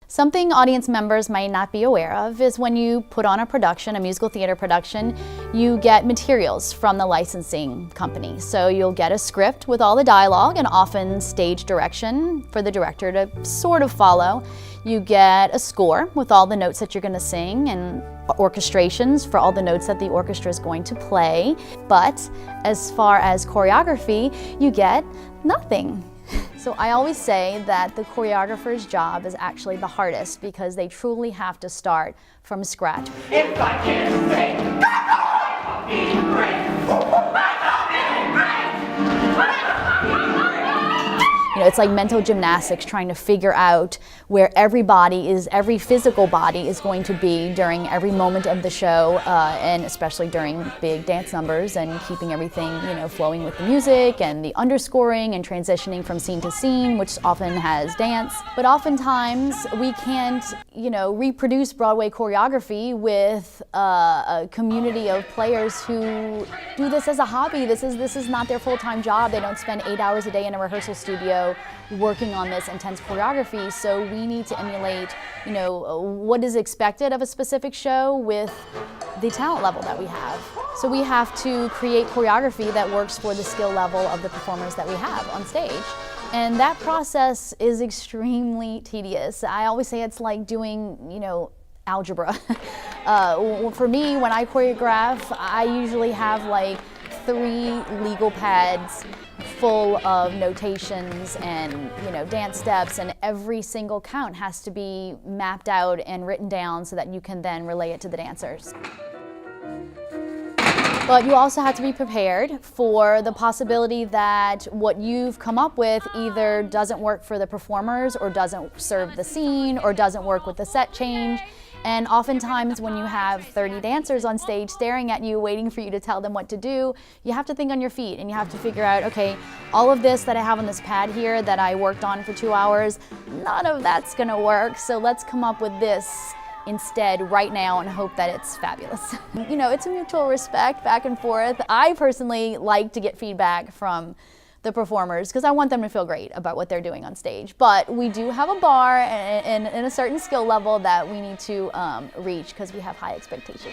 Something audience members might not be aware of is when you put on a production, a musical theater production, you get materials from the licensing company. So you'll get a script with all the dialogue and often stage direction for the director to sort of follow. You get a score with all the notes that you're going to sing and orchestrations for all the notes that the orchestra is going to play. But as far as choreography, you get nothing. So I always say that the choreographer's job is actually the hardest because they truly have to start from scratch. If I can say, I'll be great. You know, it's like mental gymnastics, trying to figure out where every physical body is going to be during every moment of the show, and especially during big dance numbers, and keeping everything, you know, flowing with the music and the underscoring and transitioning from scene to scene, which often has dance. But oftentimes we can't, you know, reproduce Broadway choreography with a community of players who do this as a hobby. This is not their full-time job. They don't spend 8 hours a day in a rehearsal studio working on this intense choreography. So we need to emulate, you know, what is expected of a specific show with the talent level that we have. So we have to create choreography that works for the skill level of the performers that we have on stage. And that process is extremely tedious. I always say it's like doing, you know, algebra. For me, when I choreograph, I usually have like 3 legal pads full of notations and, you know, dance steps, and every single count has to be mapped out and written down so that you can then relay it to the dancers. But you also have to be prepared for the possibility that what you've come up with either doesn't work for the performers, or doesn't serve the scene, or doesn't work with the set change. And oftentimes when you have 30 dancers on stage staring at you, waiting for you to tell them what to do, you have to think on your feet, and you have to figure out, okay, all of this that I have on this pad here that I worked on for 2 hours, none of that's gonna work, so let's come up with this instead right now and hope that it's fabulous. You know, it's a mutual respect back and forth. I personally like to get feedback from the performers because I want them to feel great about what they're doing on stage. But we do have a bar and a certain skill level that we need to reach because we have high expectations.